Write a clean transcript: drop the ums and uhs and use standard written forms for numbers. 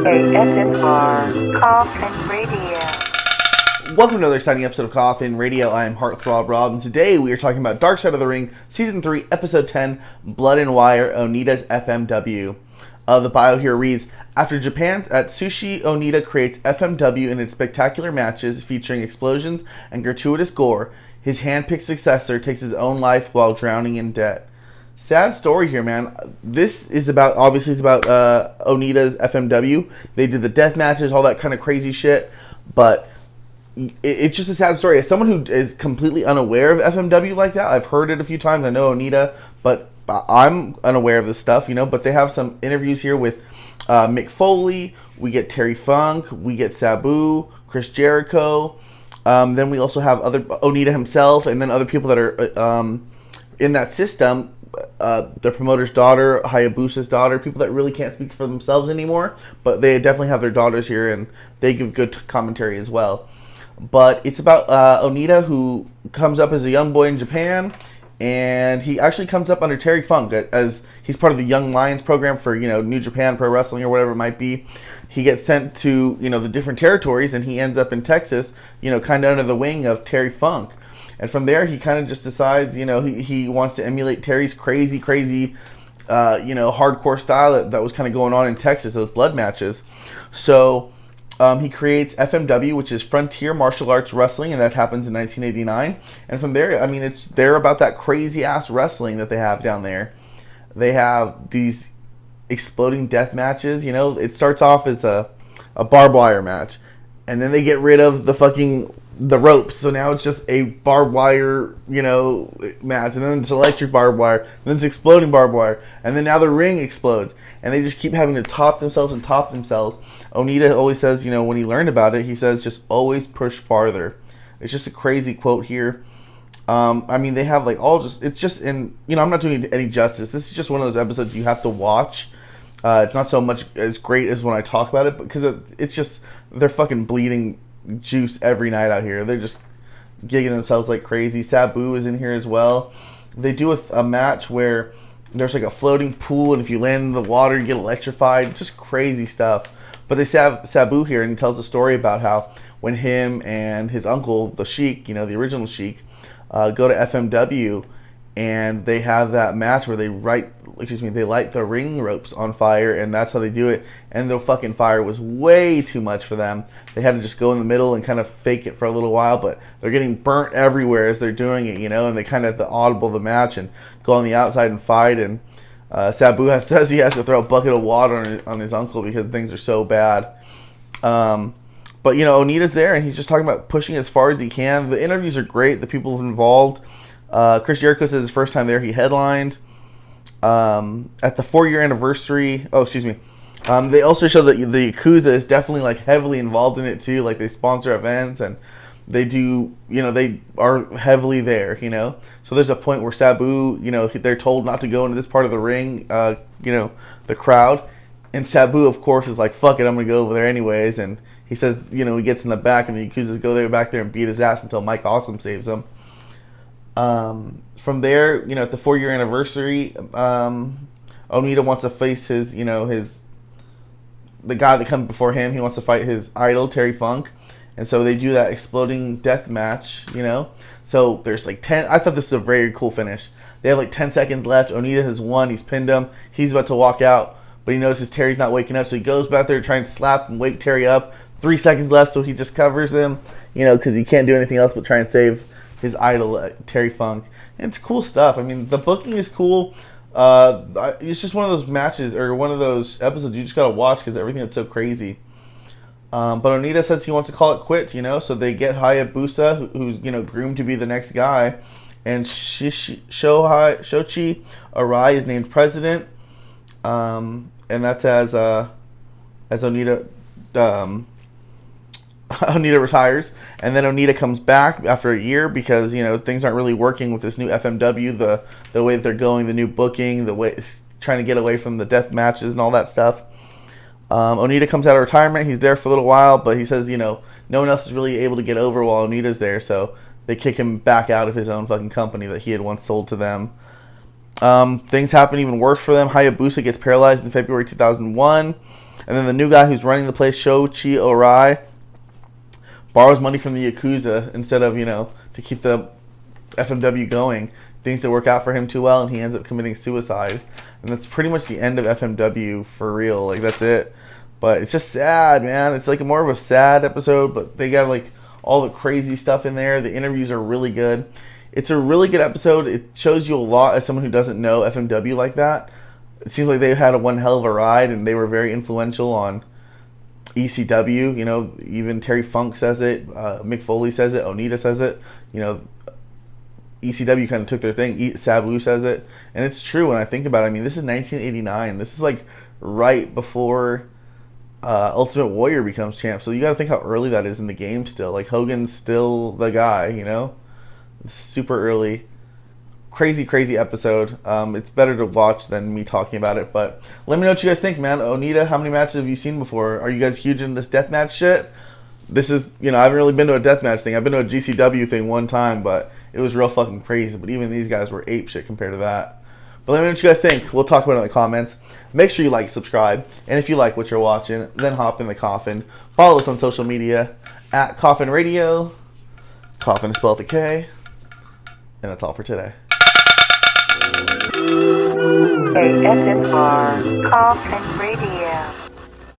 KSMR Koffin Radio. Welcome to another exciting episode of Koffin Radio. I am Heartthrob Rob, and today we are talking about Dark Side of the Ring, Season 3, Episode 10, Blood and Wire, Onita's FMW. The bio here reads, after Japan's Atsushi, Onita creates FMW in its spectacular matches featuring explosions and gratuitous gore. His hand-picked successor takes his own life while drowning in debt. Sad story here, man. This is about, obviously, it's about Onita's FMW. They did the death matches, all that kind of crazy shit, but it's just a sad story. As someone who is completely unaware of FMW like that, I've heard it a few times. I know Onita, but I'm unaware of this stuff, you know. But they have some interviews here with Mick Foley. We get Terry Funk. We get Sabu, Chris Jericho. Then we also have other Onita himself, and then other people that are in that system. The promoter's daughter, Hayabusa's daughter, people that really can't speak for themselves anymore, but they definitely have their daughters here, and they give good commentary as well. But it's about Onita, who comes up as a young boy in Japan, and he actually comes up under Terry Funk as he's part of the Young Lions program for, you know, New Japan Pro Wrestling or whatever it might be. He gets sent to, you know, the different territories, and he ends up in Texas, you know, kind of under the wing of Terry Funk. And from there, he kind of just decides, you know, he wants to emulate Terry's crazy, you know, hardcore style that was kind of going on in Texas, those blood matches. So he creates FMW, which is Frontier Martial Arts Wrestling, and that happens in 1989. And from there, I mean, they're about that crazy-ass wrestling that they have down there. They have these exploding death matches, you know. It starts off as a barbed wire match, and then they get rid of the ropes, so now it's just a barbed wire, you know, match, and then it's electric barbed wire, and then it's exploding barbed wire, and then now the ring explodes, and they just keep having to top themselves. Onita always says, you know, when he learned about it, he says, just always push farther. It's just a crazy quote here. I mean, they have like it's just in, you know, I'm not doing any justice. This is just one of those episodes you have to watch. It's not so much as great as when I talk about it, because it's just, they're fucking bleeding juice every night out here. They're just gigging themselves like crazy. Sabu is in here as well. They do a match where there's like a floating pool, and if you land in the water, you get electrified. Just crazy stuff. But they have Sabu here, and he tells a story about how when him and his uncle, the Sheik, you know, the original Sheik, go to FMW, and they have that match where they light the ring ropes on fire, and that's how they do it. And the fucking fire was way too much for them. They had to just go in the middle and kind of fake it for a little while, but they're getting burnt everywhere as they're doing it, you know, and they kind of audible the match and go on the outside and fight. And Sabu says he has to throw a bucket of water on his uncle because things are so bad. But, you know, Onita's there, and he's just talking about pushing as far as he can. The interviews are great. The people involved. Chris Jericho says his first time there, he headlined. At the 4-year anniversary, they also show that the Yakuza is definitely like heavily involved in it too. Like, they sponsor events, and they do, you know, they are heavily there, you know. So there's a point where Sabu, you know, they're told not to go into this part of the ring, you know, the crowd, and Sabu, of course, is like, fuck it, I'm gonna go over there anyways. And he says, you know, he gets in the back, and the Yakuzas go back there and beat his ass until Mike Awesome saves him. From there, you know, at the 4-year anniversary, Onita wants to face the guy that comes before him. He wants to fight his idol, Terry Funk. And so they do that exploding death match, you know. So there's like 10, I thought this was a very cool finish. They have like 10 seconds left. Onita has won. He's pinned him. He's about to walk out, but he notices Terry's not waking up. So he goes back there trying to slap and wake Terry up. 3 seconds left, so he just covers him, you know, because he can't do anything else but try and save his idol, Terry Funk. And it's cool stuff. I mean, the booking is cool. It's just one of those matches, or one of those episodes you just gotta watch because everything is so crazy. But Onita says he wants to call it quits, you know, so they get Hayabusa, who's, you know, groomed to be the next guy, and Shochi Arai is named president, and that's as Onita Onita retires, and then Onita comes back after a year because, you know, things aren't really working with this new FMW, the way that they're going, the new booking, the way trying to get away from the death matches and all that stuff. Onita comes out of retirement. He's there for a little while, but he says, you know, no one else is really able to get over while Onita's there, so they kick him back out of his own fucking company that he had once sold to them. Things happen even worse for them. Hayabusa gets paralyzed in February 2001. And then the new guy who's running the place, Shoichi Orai, borrows money from the Yakuza instead of, to keep the FMW going. Things don't work out for him too well, and he ends up committing suicide. And that's pretty much the end of FMW for real. Like, that's it. But it's just sad, man. It's like more of a sad episode, but they got like all the crazy stuff in there. The interviews are really good. It's a really good episode. It shows you a lot as someone who doesn't know FMW like that. It seems like they had one hell of a ride, and they were very influential on ECW. Even Terry Funk says it. Mick Foley says it. Onita says it. ECW kind of took their thing. Sabu says it. And it's true when I think about it. I mean, this is 1989. This is like right before Ultimate Warrior becomes champ. So you got to think how early that is in the game still. Like, Hogan's still the guy, It's super early. Crazy episode. It's better to watch than me talking about it. But let me know what you guys think, man. Onita, how many matches have you seen before? Are you guys huge in this deathmatch shit? This is, I haven't really been to a deathmatch thing. I've been to a GCW thing one time, but it was real fucking crazy. But even these guys were ape shit compared to that. But let me know what you guys think. We'll talk about it in the comments. Make sure you like, subscribe. And if you like what you're watching, then hop in the Koffin. Follow us on social media at Koffin Radio. Koffin is spelled with a K. And that's all for today. ASMR Koffin Radio.